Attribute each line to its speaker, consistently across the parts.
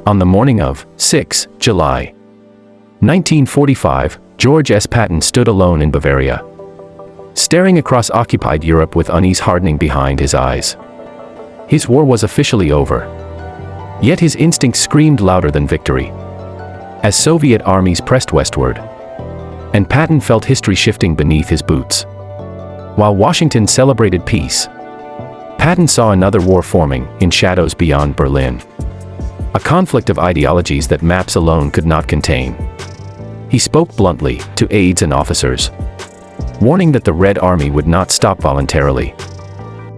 Speaker 1: On the morning of 6 July 1945, George S. Patton stood alone in Bavaria, staring across occupied Europe with unease hardening behind his eyes. His war was officially over. Yet his instincts screamed louder than victory, as Soviet armies pressed westward, and Patton felt history shifting beneath his boots. While Washington celebrated peace, Patton saw another war forming in shadows beyond Berlin. A conflict of ideologies that maps alone could not contain. He spoke bluntly to aides and officers, warning that the Red Army would not stop voluntarily,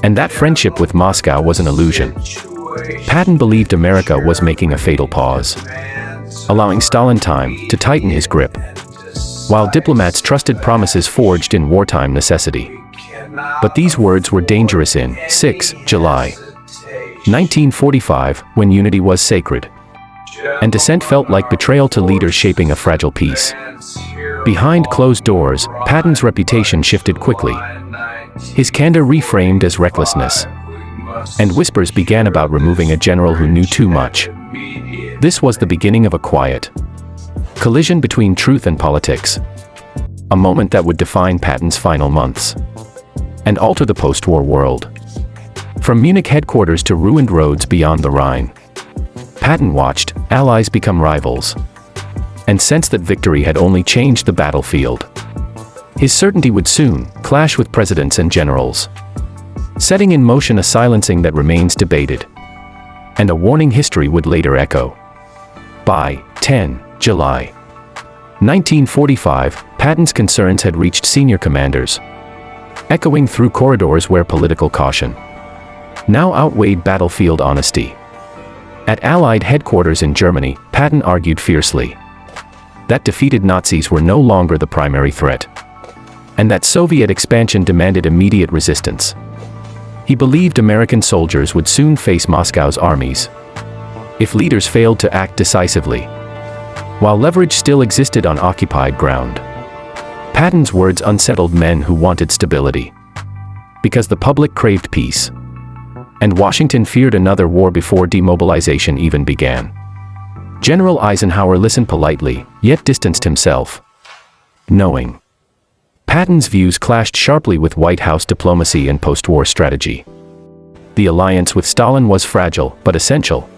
Speaker 1: and that friendship with Moscow was an illusion. Patton believed America was making a fatal pause, allowing Stalin time to tighten his grip, while diplomats trusted promises forged in wartime necessity. But these words were dangerous in 6 July 1945, when unity was sacred, and dissent felt like betrayal to leaders shaping a fragile peace. Behind closed doors, Patton's reputation shifted quickly. His candor reframed as recklessness, and whispers began about removing a general who knew too much. This was the beginning of a quiet collision between truth and politics, a moment that would define Patton's final months and alter the post-war world. From Munich headquarters to ruined roads beyond the Rhine, Patton watched allies become rivals, and sensed that victory had only changed the battlefield. His certainty would soon clash with presidents and generals, setting in motion a silencing that remains debated, and a warning history would later echo. By 10 July 1945, Patton's concerns had reached senior commanders, echoing through corridors where political caution now outweighed battlefield honesty. At Allied headquarters in Germany, Patton argued fiercely that defeated Nazis were no longer the primary threat, and that Soviet expansion demanded immediate resistance. He believed American soldiers would soon face Moscow's armies if leaders failed to act decisively. While leverage still existed on occupied ground, Patton's words unsettled men who wanted stability, because the public craved peace, and Washington feared another war before demobilization even began. General Eisenhower listened politely, yet distanced himself, knowing Patton's views clashed sharply with White House diplomacy and post-war strategy. The alliance with Stalin was fragile but essential,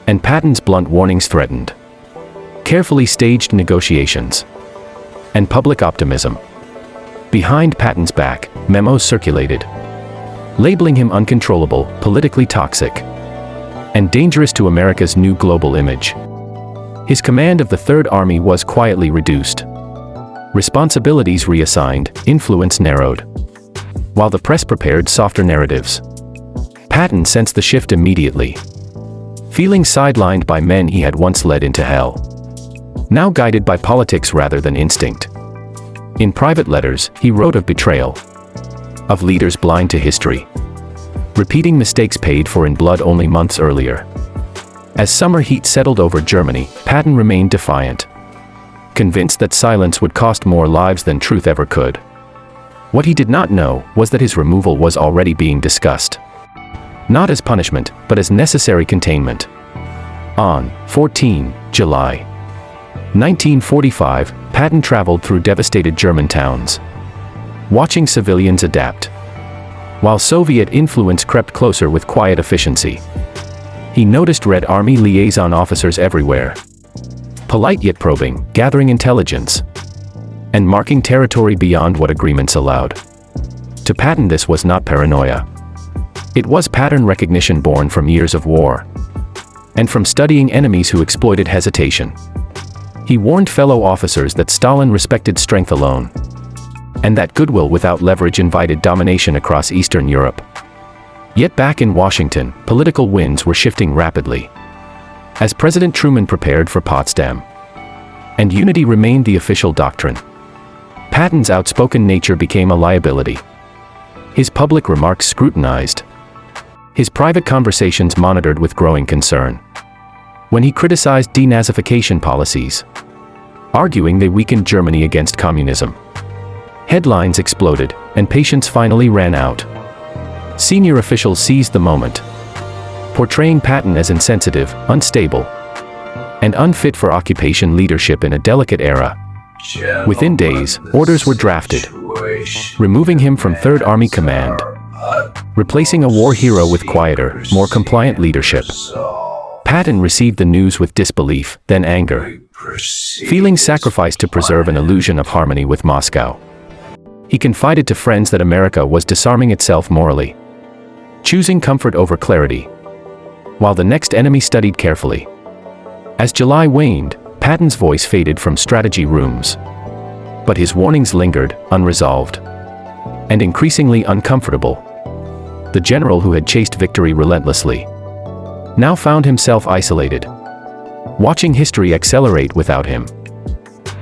Speaker 1: and Patton's blunt warnings threatened carefully staged negotiations and public optimism. Behind Patton's back, memos circulated, labeling him uncontrollable, politically toxic, and dangerous to America's new global image. His command of the Third Army was quietly reduced, responsibilities reassigned, influence narrowed, while the press prepared softer narratives. Patton sensed the shift immediately, feeling sidelined by men he had once led into hell, now guided by politics rather than instinct. In private letters, he wrote of betrayal, of leaders blind to history, repeating mistakes paid for in blood only months earlier. As summer heat settled over Germany, Patton remained defiant, convinced that silence would cost more lives than truth ever could. What he did not know was that his removal was already being discussed, not as punishment, but as necessary containment. On 14 July 1945, Patton traveled through devastated German towns, watching civilians adapt, while Soviet influence crept closer with quiet efficiency. He noticed Red Army liaison officers everywhere, polite yet probing, gathering intelligence, and marking territory beyond what agreements allowed. To Patton, this was not paranoia. It was pattern recognition born from years of war, and from studying enemies who exploited hesitation. He warned fellow officers that Stalin respected strength alone, and that goodwill without leverage invited domination across Eastern Europe. Yet back in Washington, political winds were shifting rapidly, as President Truman prepared for Potsdam, and unity remained the official doctrine. Patton's outspoken nature became a liability, his public remarks scrutinized, his private conversations monitored with growing concern. When he criticized denazification policies, arguing they weakened Germany against communism, headlines exploded, and patience finally ran out. Senior officials seized the moment, portraying Patton as insensitive, unstable, and unfit for occupation leadership in a delicate era. Within days, orders were drafted, removing him from Third Army Command, replacing a war hero with quieter, more compliant leadership. Patton received the news with disbelief, then anger, feeling sacrificed to preserve an illusion of harmony with Moscow. He confided to friends that America was disarming itself morally, choosing comfort over clarity, while the next enemy studied carefully. As July waned, Patton's voice faded from strategy rooms, but his warnings lingered, unresolved, and increasingly uncomfortable. The general who had chased victory relentlessly now found himself isolated, watching history accelerate without him.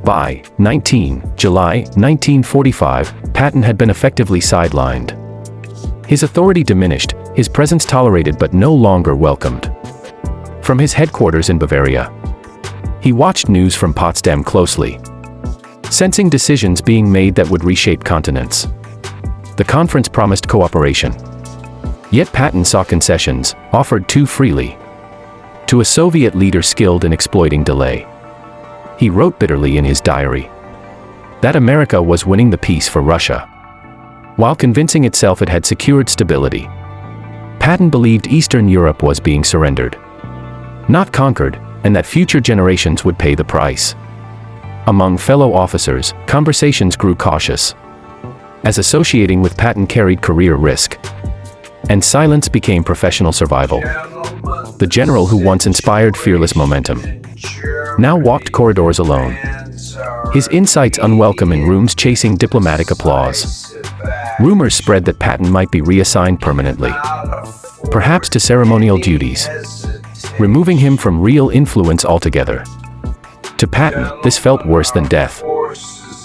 Speaker 1: By July 1945, Patton had been effectively sidelined. His authority diminished, his presence tolerated but no longer welcomed. From his headquarters in Bavaria, he watched news from Potsdam closely, sensing decisions being made that would reshape continents. The conference promised cooperation. Yet Patton saw concessions, offered too freely, to a Soviet leader skilled in exploiting delay. He wrote bitterly in his diary that America was winning the peace for Russia, while convincing itself it had secured stability. Patton believed Eastern Europe was being surrendered, not conquered, and that future generations would pay the price. Among fellow officers, conversations grew cautious, as associating with Patton carried career risk, and silence became professional survival. The general who once inspired fearless momentum now walked corridors alone, his insights unwelcome in rooms chasing diplomatic applause. Rumors spread that Patton might be reassigned permanently, perhaps to ceremonial duties, removing him from real influence altogether. To Patton, this felt worse than death,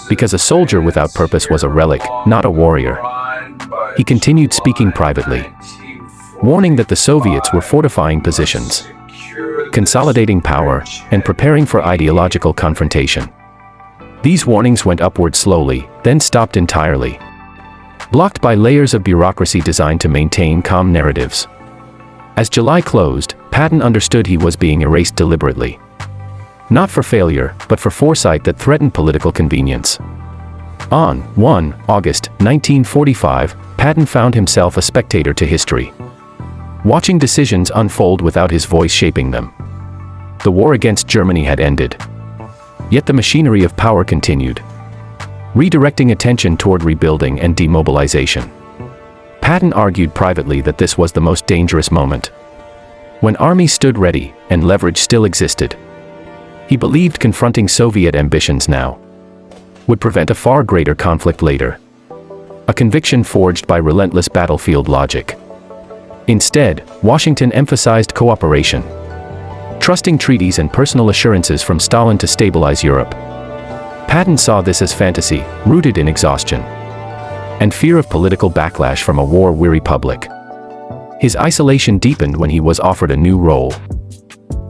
Speaker 1: because a soldier without purpose was a relic, not a warrior. He continued speaking privately, warning that the Soviets were fortifying positions, consolidating power, and preparing for ideological confrontation. These warnings went upward slowly, then stopped entirely, blocked by layers of bureaucracy designed to maintain calm narratives. As July closed, Patton understood he was being erased deliberately, not for failure, but for foresight that threatened political convenience. On August 1, 1945, Patton found himself a spectator to history, watching decisions unfold without his voice shaping them. The war against Germany had ended, yet the machinery of power continued, redirecting attention toward rebuilding and demobilization. Patton argued privately that this was the most dangerous moment, when armies stood ready and leverage still existed. He believed confronting Soviet ambitions now would prevent a far greater conflict later, a conviction forged by relentless battlefield logic. Instead, Washington emphasized cooperation, trusting treaties and personal assurances from Stalin to stabilize Europe. Patton saw this as fantasy, rooted in exhaustion and fear of political backlash from a war-weary public. His isolation deepened when he was offered a new role,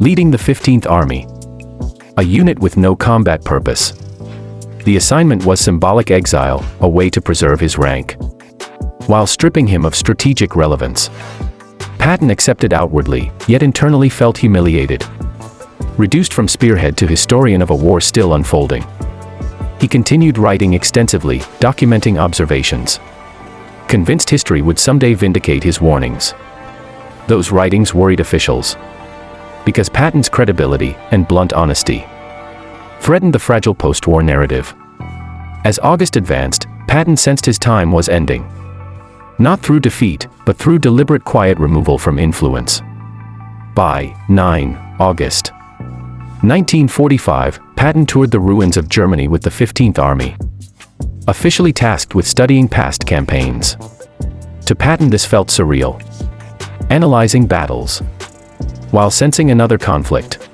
Speaker 1: leading the 15th Army, a unit with no combat purpose. The assignment was symbolic exile, a way to preserve his rank, while stripping him of strategic relevance. Patton accepted outwardly, yet internally felt humiliated. Reduced from spearhead to historian of a war still unfolding, he continued writing extensively, documenting observations, convinced history would someday vindicate his warnings. Those writings worried officials, because Patton's credibility and blunt honesty threatened the fragile post-war narrative. As August advanced, Patton sensed his time was ending, not through defeat, but through deliberate quiet removal from influence. By August 1945, Patton toured the ruins of Germany with the 15th Army, officially tasked with studying past campaigns. To Patton this felt surreal, analyzing battles, while sensing another conflict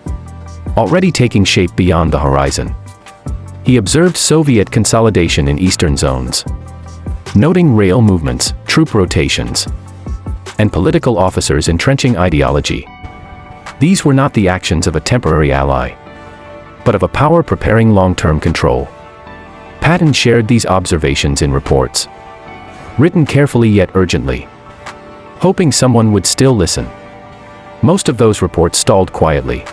Speaker 1: already taking shape beyond the horizon. He observed Soviet consolidation in eastern zones, noting rail movements, troop rotations, and political officers entrenching ideology. These were not the actions of a temporary ally, but of a power preparing long-term control. Patton shared these observations in reports, written carefully yet urgently, hoping someone would still listen. Most of those reports stalled quietly,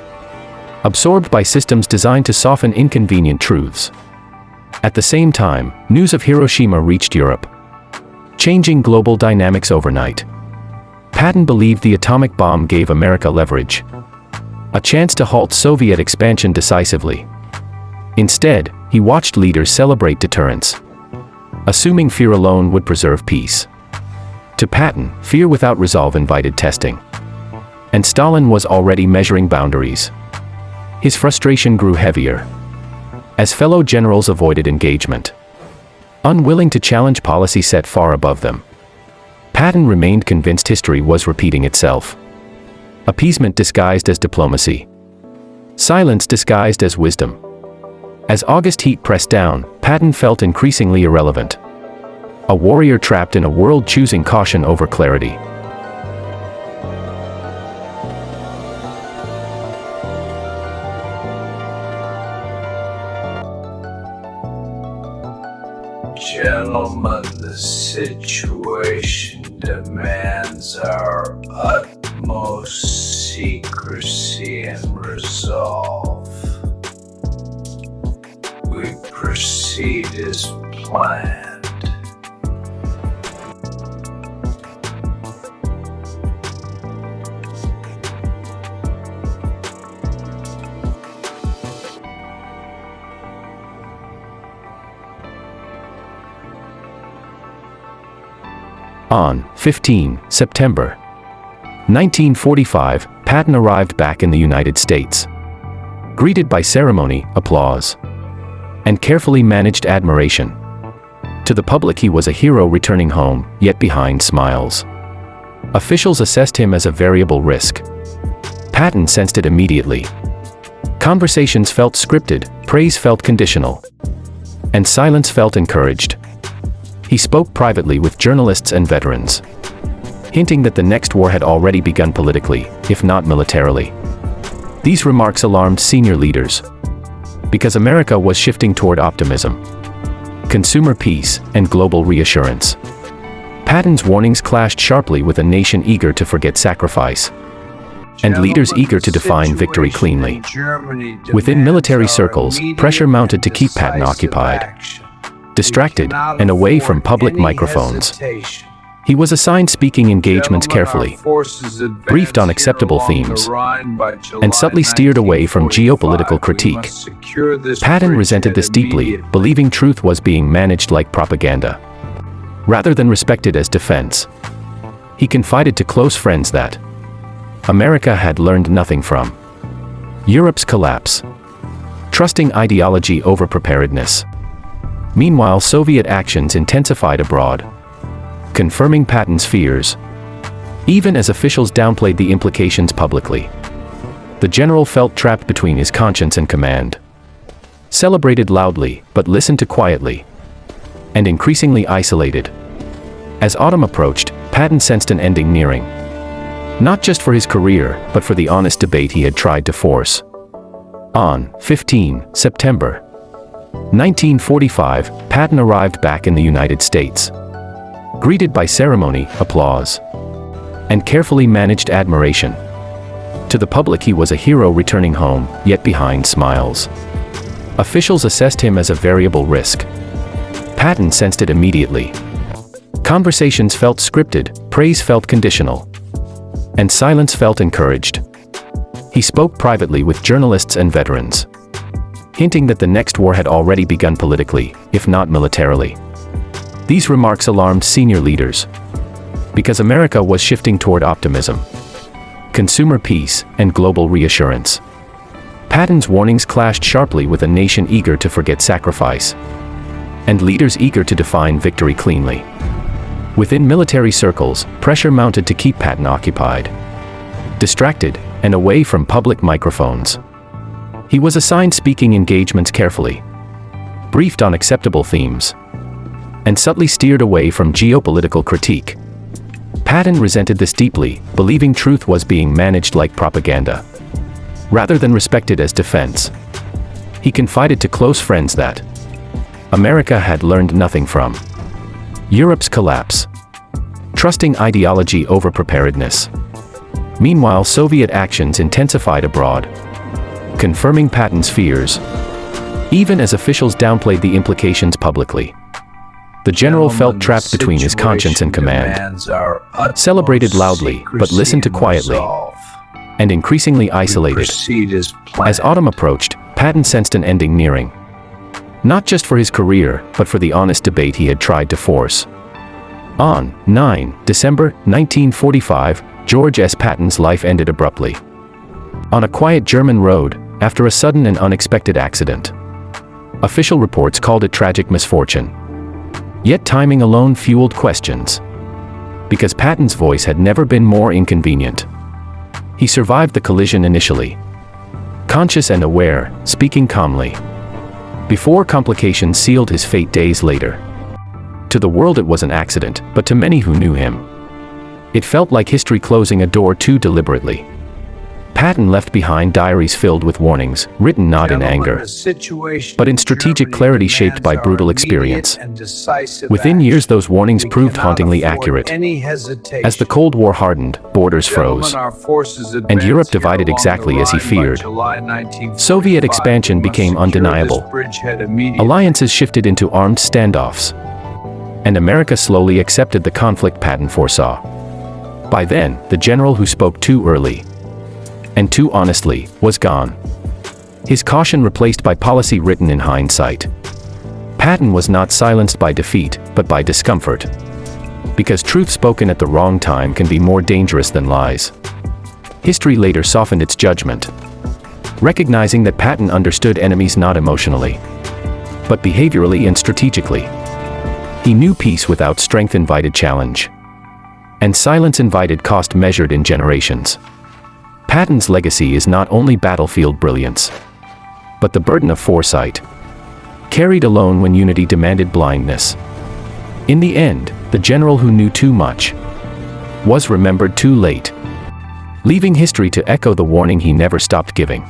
Speaker 1: absorbed by systems designed to soften inconvenient truths. At the same time, news of Hiroshima reached Europe, changing global dynamics overnight. Patton believed the atomic bomb gave America leverage, a chance to halt Soviet expansion decisively. Instead, he watched leaders celebrate deterrence, assuming fear alone would preserve peace. To Patton, fear without resolve invited testing, and Stalin was already measuring boundaries. His frustration grew heavier as fellow generals avoided engagement, unwilling to challenge policy set far above them. Patton remained convinced history was repeating itself. Appeasement disguised as diplomacy. Silence disguised as wisdom. As August heat pressed down, Patton felt increasingly irrelevant. A warrior trapped in a world choosing caution over clarity.
Speaker 2: Gentlemen, the situation demands our utmost secrecy and resolve. We proceed as planned.
Speaker 1: On 15 September 1945, Patton arrived back in the United States, greeted by ceremony, applause, and carefully managed admiration. To the public he was a hero returning home, yet behind smiles. Officials assessed him as a variable risk. Patton sensed it immediately. Conversations felt scripted, praise felt conditional, and silence felt encouraged. He spoke privately with journalists and veterans, hinting that the next war had already begun politically, if not militarily. These remarks alarmed senior leaders, because America was shifting toward optimism, consumer peace, and global reassurance. Patton's warnings clashed sharply with a nation eager to forget sacrifice, and leaders eager to define victory cleanly. Within military circles, pressure mounted to keep Patton occupied, distracted, and away from public microphones. He was assigned speaking engagements carefully, briefed on acceptable themes, and subtly steered away from geopolitical critique. Patton resented this deeply, believing truth was being managed like propaganda, rather than respected as defense. He confided to close friends that America had learned nothing from Europe's collapse, trusting ideology over preparedness. Meanwhile, Soviet actions intensified abroad, confirming Patton's fears, even as officials downplayed the implications publicly. The general felt trapped between his conscience and command, celebrated loudly, but listened to quietly, and increasingly isolated. As autumn approached, Patton sensed an ending nearing, not just for his career, but for the honest debate he had tried to force. On 15 September 1945, Patton arrived back in the United States, greeted by ceremony, applause, and carefully managed admiration. To the public he was a hero returning home, yet behind smiles. Officials assessed him as a variable risk. Patton sensed it immediately. Conversations felt scripted, praise felt conditional, and silence felt encouraged. He spoke privately with journalists and veterans, hinting that the next war had already begun politically, if not militarily. These remarks alarmed senior leaders, because America was shifting toward optimism, consumer peace, and global reassurance. Patton's warnings clashed sharply with a nation eager to forget sacrifice, and leaders eager to define victory cleanly. Within military circles, pressure mounted to keep Patton occupied, distracted, and away from public microphones. He was assigned speaking engagements carefully, briefed on acceptable themes, and subtly steered away from geopolitical critique. Patton resented this deeply, believing truth was being managed like propaganda, rather than respected as defense. He confided to close friends that America had learned nothing from Europe's collapse, trusting ideology over preparedness. Meanwhile, Soviet actions intensified abroad, confirming Patton's fears, even as officials downplayed the implications publicly. The general felt trapped between his conscience and command, celebrated loudly but listened to quietly, and increasingly isolated. As autumn approached, Patton sensed an ending nearing. Not just for his career, but for the honest debate he had tried to force. On 9 December 1945, George S. Patton's life ended abruptly. On a quiet German road, after a sudden and unexpected accident. Official reports called it tragic misfortune. Yet timing alone fueled questions. Because Patton's voice had never been more inconvenient. He survived the collision initially. Conscious and aware, speaking calmly. Before complications sealed his fate days later. To the world it was an accident, but to many who knew him, it felt like history closing a door too deliberately. Patton left behind diaries filled with warnings, written not in anger, but in strategic clarity shaped by brutal experience. Within years those warnings proved hauntingly accurate. As the Cold War hardened, borders froze, and Europe divided exactly as he feared. Soviet expansion became undeniable. Alliances shifted into armed standoffs. And America slowly accepted the conflict Patton foresaw. By then, the general who spoke too early, and too honestly, was gone. His caution replaced by policy written in hindsight. Patton was not silenced by defeat, but by discomfort. Because truth spoken at the wrong time can be more dangerous than lies. History later softened its judgment, recognizing that Patton understood enemies not emotionally, but behaviorally and strategically. He knew peace without strength invited challenge, and silence invited cost measured in generations. Patton's legacy is not only battlefield brilliance, but the burden of foresight, carried alone when unity demanded blindness. In the end, the general who knew too much was remembered too late, leaving history to echo the warning he never stopped giving.